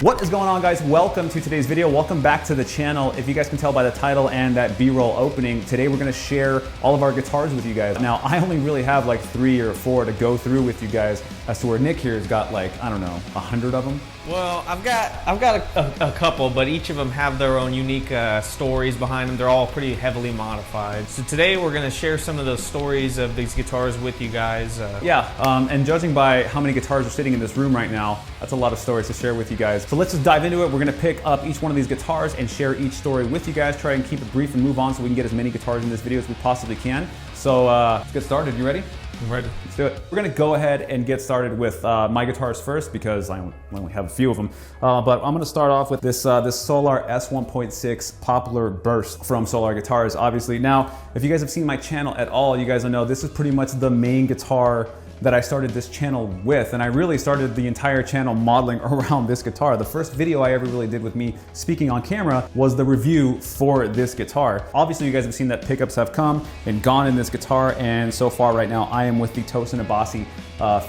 What is going on, guys? Welcome to today's video. Welcome back to the channel. If you guys can tell by the title and that B-roll opening, today we're going to share all of our guitars with you guys. Now, I only really have like 3 or 4 to go through with you guys, as to where Nick here has got like, I don't know, 100 of them. Well, I've got a couple, but each of them have their own unique stories behind them. They're all pretty heavily modified. So today we're going to share some of those stories of these guitars with you guys. And judging by how many guitars are sitting in this room right now, that's a lot of stories to share with you guys. So let's just dive into it. We're going to pick up each one of these guitars and share each story with you guys. Try and keep it brief and move on so we can get as many guitars in this video as we possibly can. So let's get started. You ready? I'm ready. Let's do it. We're gonna go ahead and get started with my guitars first because I only have a few of them. But I'm gonna start off with this Solar S1.6 Poplar Burst from Solar Guitars, obviously. Now, if you guys have seen my channel at all, you guys will know this is pretty much the main guitar that I started this channel with, and I really started the entire channel modeling around this guitar. The first video I ever really did with me speaking on camera was the review for this guitar. Obviously, you guys have seen that pickups have come and gone in this guitar, and so far right now I am with the Tosin Abasi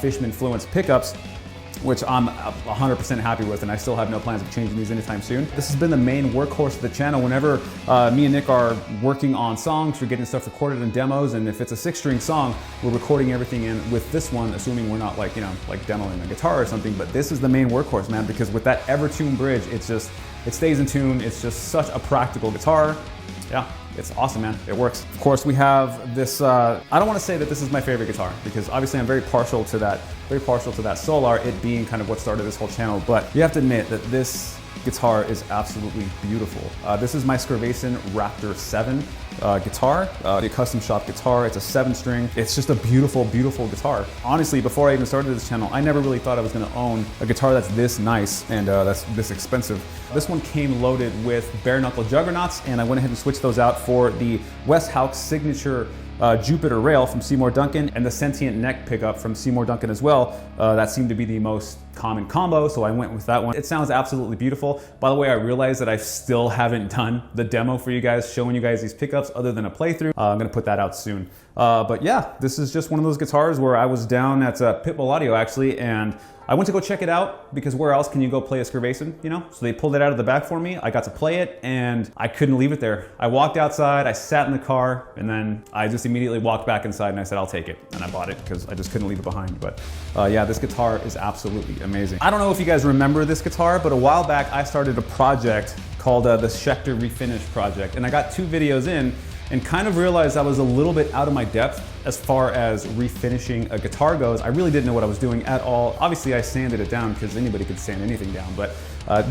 Fishman Fluence pickups, which I'm 100% happy with, and I still have no plans of changing these anytime soon. This has been the main workhorse of the channel. Whenever me and Nick are working on songs, we're getting stuff recorded in demos, and if it's a 6-string song, we're recording everything in with this one, assuming we're not like demoing a guitar or something, but this is the main workhorse, man, because with that Evertune bridge, it stays in tune. It's just such a practical guitar. Yeah. It's awesome, man. It works. Of course, we have this, I don't want to say that this is my favorite guitar because obviously I'm very partial to that Solar, it being kind of what started this whole channel, but you have to admit that this guitar is absolutely beautiful. This is my Scarvason Raptor 7 guitar, the custom shop guitar. It's a 7-string. It's just a beautiful, beautiful guitar. Honestly, before I even started this channel, I never really thought I was gonna own a guitar that's this nice and that's this expensive. This one came loaded with bare knuckle juggernauts, and I went ahead and switched those out for the Wes Hauck's signature Jupiter rail from Seymour Duncan and the Sentient neck pickup from Seymour Duncan as well. That seemed to be the most common combo, so I went with that one. It sounds absolutely beautiful. By the way, I realized that I still haven't done the demo for you guys, showing you guys these pickups other than a playthrough. I'm gonna put that out soon. But yeah, this is just one of those guitars where I was down at Pitbull Audio actually, and I went to go check it out because where else can you go play a Scarvason, you know? So they pulled it out of the back for me. I got to play it and I couldn't leave it there. I walked outside, I sat in the car, and then I just immediately walked back inside and I said, I'll take it. And I bought it because I just couldn't leave it behind. But yeah, this guitar is absolutely amazing. I don't know if you guys remember this guitar, but a while back I started a project called the Schecter Refinish Project. And I got 2 videos in and kind of realized I was a little bit out of my depth as far as refinishing a guitar goes. I really didn't know what I was doing at all. Obviously I sanded it down because anybody could sand anything down, but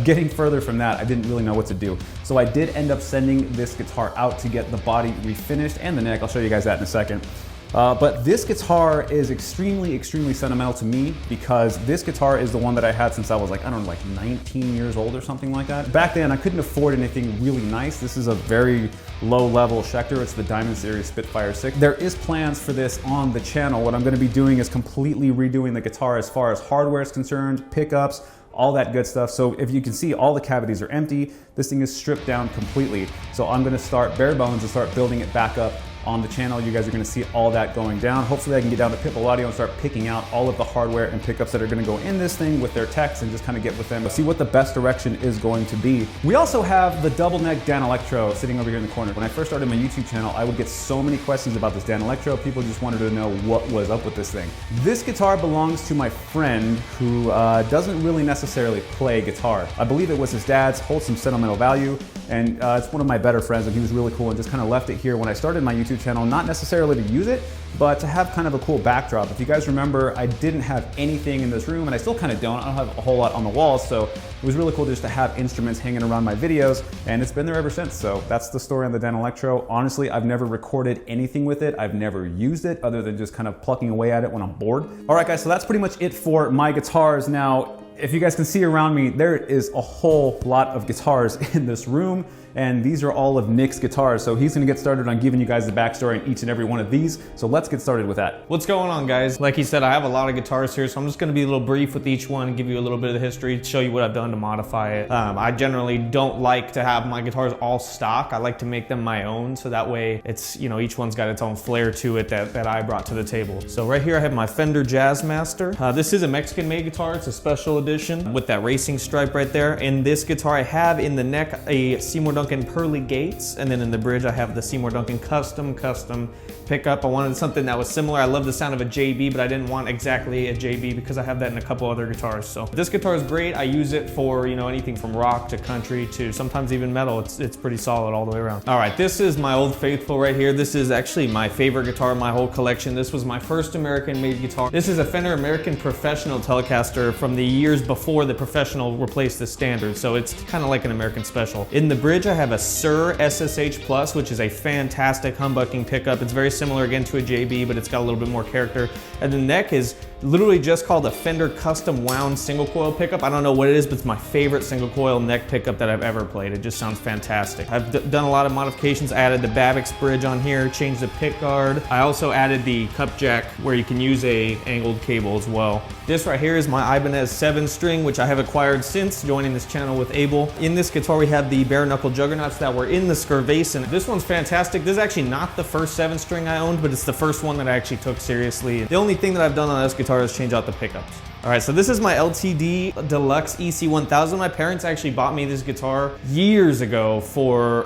getting further from that, I didn't really know what to do. So I did end up sending this guitar out to get the body refinished and the neck. I'll show you guys that in a second. But this guitar is extremely, extremely sentimental to me because this guitar is the one that I had since I was like, I don't know, like 19 years old or something like that. Back then, I couldn't afford anything really nice. This is a very low-level Schecter. It's the Diamond Series Spitfire 6. There is plans for this on the channel. What I'm gonna be doing is completely redoing the guitar as far as hardware is concerned, pickups, all that good stuff. So if you can see, all the cavities are empty. This thing is stripped down completely. So I'm gonna start bare bones and start building it back up on the channel. You guys are gonna see all that going down. Hopefully I can get down to Pitbull Audio and start picking out all of the hardware and pickups that are gonna go in this thing with their techs and just kind of get with them, see what the best direction is going to be. We also have the double neck Dan Electro sitting over here in the corner. When I first started my YouTube channel, I would get so many questions about this Dan Electro. People just wanted to know what was up with this thing. This guitar belongs to my friend who doesn't really necessarily play guitar. I believe it was his dad's, holds some sentimental value, and it's one of my better friends, and he was really cool and just kind of left it here when I started my YouTube channel, not necessarily to use it, but to have kind of a cool backdrop. If you guys remember, I didn't have anything in this room, and I still kind of don't. I don't have a whole lot on the walls, so it was really cool just to have instruments hanging around my videos, and it's been there ever since. So that's the story on the Dan Electro. Honestly, I've never recorded anything with it. I've never used it other than just kind of plucking away at it when I'm bored. All right, guys, so that's pretty much it for my guitars. Now, if you guys can see around me, there is a whole lot of guitars in this room, and these are all of Nick's guitars. So he's gonna get started on giving you guys the backstory on each and every one of these. So let's get started with that. What's going on, guys? Like he said, I have a lot of guitars here, so I'm just gonna be a little brief with each one and give you a little bit of the history, show you what I've done to modify it. I generally don't like to have my guitars all stock. I like to make them my own, so that way it's, you know, each one's got its own flair to it that I brought to the table. So right here I have my Fender Jazzmaster. This is a Mexican-made guitar. It's a special edition with that racing stripe right there. In this guitar, I have in the neck a Seymour Duncan Pearly Gates, and then in the bridge, I have the Seymour Duncan custom pickup. I wanted something that was similar. I love the sound of a JB, but I didn't want exactly a JB because I have that in a couple other guitars. So this guitar is great. I use it for, you know, anything from rock to country to sometimes even metal. It's pretty solid all the way around. All right, this is my Old Faithful right here. This is actually my favorite guitar in my whole collection. This was my first American-made guitar. This is a Fender American Professional Telecaster from the years before the Professional replaced the Standard, so it's kind of like an American Special. In the bridge, I have a Sir SSH Plus, which is a fantastic humbucking pickup. It's very similar again to a JB, but it's got a little bit more character. And the neck is literally just called a Fender Custom Wound single coil pickup. I don't know what it is, but it's my favorite single coil neck pickup that I've ever played. It just sounds fantastic. I've done a lot of modifications. I added the Babbitt's bridge on here, changed the pick guard. I also added the cup jack where you can use a angled cable as well. This right here is my Ibanez 7-string, which I have acquired since joining this channel with Abel. In this guitar, we have the bare knuckle juggernauts that were in the Skirvason. This one's fantastic. This is actually not the first 7-string I owned, but it's the first one that I actually took seriously. The only thing that I've done on this guitar is change out the pickups. All right, so this is my LTD Deluxe EC1000. My parents actually bought me this guitar years ago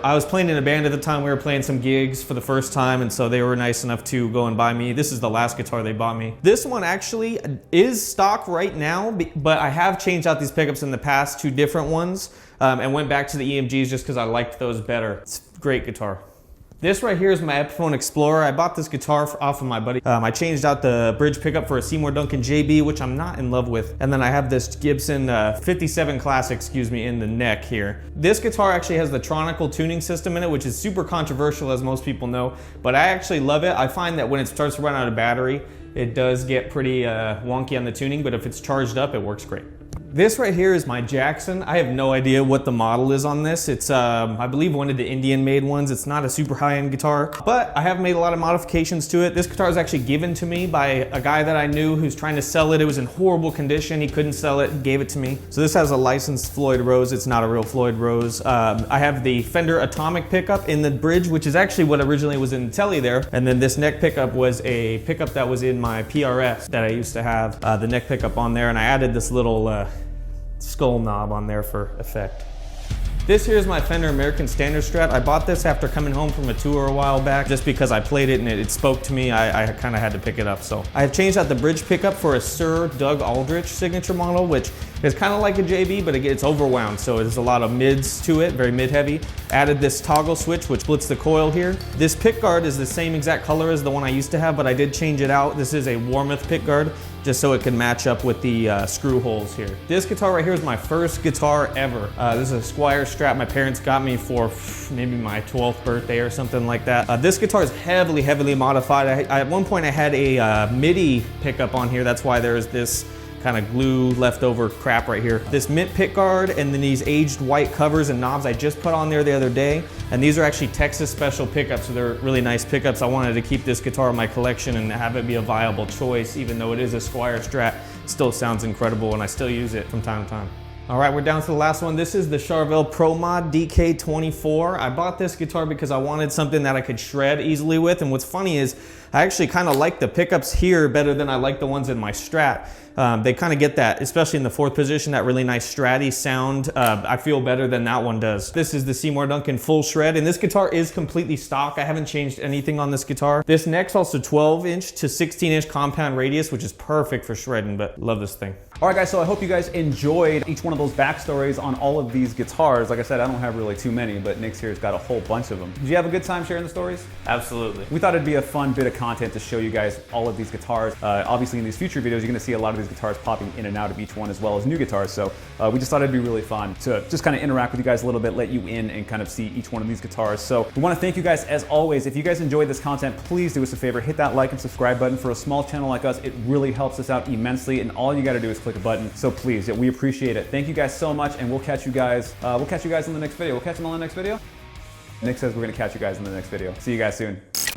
I was playing in a band at the time. We were playing some gigs for the first time, and so they were nice enough to go and buy me. This is the last guitar they bought me. This one actually is stock right now, but I have changed out these pickups in the past, 2 different ones, and went back to the EMGs just because I liked those better. It's a great guitar. This right here is my Epiphone Explorer. I bought this guitar off of my buddy. I changed out the bridge pickup for a Seymour Duncan JB, which I'm not in love with. And then I have this Gibson 57 Classic, in the neck here. This guitar actually has the Tronical tuning system in it, which is super controversial, as most people know, but I actually love it. I find that when it starts to run out of battery, it does get pretty wonky on the tuning, but if it's charged up, it works great. This right here is my Jackson. I have no idea what the model is on this. It's, I believe, one of the Indian made ones. It's not a super high-end guitar, but I have made a lot of modifications to it. This guitar was actually given to me by a guy that I knew who's trying to sell it. It was in horrible condition. He couldn't sell it, gave it to me. So this has a licensed Floyd Rose. It's not a real Floyd Rose. I have the Fender Atomic pickup in the bridge, which is actually what originally was in the Telly there. And then this neck pickup was a pickup that was in my PRS that I used to have, the neck pickup on there. And I added this little skull knob on there for effect. This here is my Fender American Standard Strat. I bought this after coming home from a tour a while back just because I played it and it spoke to me. I kind of had to pick it up. So I have changed out the bridge pickup for a Sir Doug Aldrich signature model, which is kind of like a JB, but it's overwound. So there's a lot of mids to it, very mid heavy. Added this toggle switch, which splits the coil here. This pick guard is the same exact color as the one I used to have, but I did change it out. This is a Warmoth pick guard, just so it can match up with the screw holes here. This guitar right here is my first guitar ever. This is a Squire Strat my parents got me for maybe my 12th birthday or something like that. This guitar is heavily, heavily modified. At one point I had a MIDI pickup on here. That's why there's this kind of glue leftover crap right here. This mint pick guard and then these aged white covers and knobs I just put on there the other day. And these are actually Texas special pickups, so they're really nice pickups. I wanted to keep this guitar in my collection and have it be a viable choice, even though it is a Squire Strat. It still sounds incredible and I still use it from time to time. All right, we're down to the last one. This is the Sharpeville Pro Mod DK24. I bought this guitar because I wanted something that I could shred easily with. And what's funny is I actually kind of like the pickups here better than I like the ones in my Strat. They kind of get that, especially in the 4th position, that really nice Stratty sound. I feel better than that one does. This is the Seymour Duncan Full Shred, and this guitar is completely stock. I haven't changed anything on this guitar. This neck's also 12-inch to 16-inch compound radius, which is perfect for shredding, but love this thing. All right, guys, so I hope you guys enjoyed each one of those backstories on all of these guitars. Like I said, I don't have really too many, but Nick's here's got a whole bunch of them. Did you have a good time sharing the stories? Absolutely. We thought it'd be a fun bit of content to show you guys all of these guitars. Obviously, in these future videos, you're gonna see a lot of these guitars popping in and out of each one, as well as new guitars. So we just thought it'd be really fun to just kind of interact with you guys a little bit, let you in and kind of see each one of these guitars. So we want to thank you guys as always. If you guys enjoyed this content, please do us a favor, hit that like and subscribe button. For a small channel like us, it really helps us out immensely, and all you got to do is click a button. So please, we appreciate it. Thank you guys so much, and we'll catch you guys. We'll catch you guys in the next video. We'll catch them on the next video. Nick says we're gonna catch you guys in the next video. See you guys soon.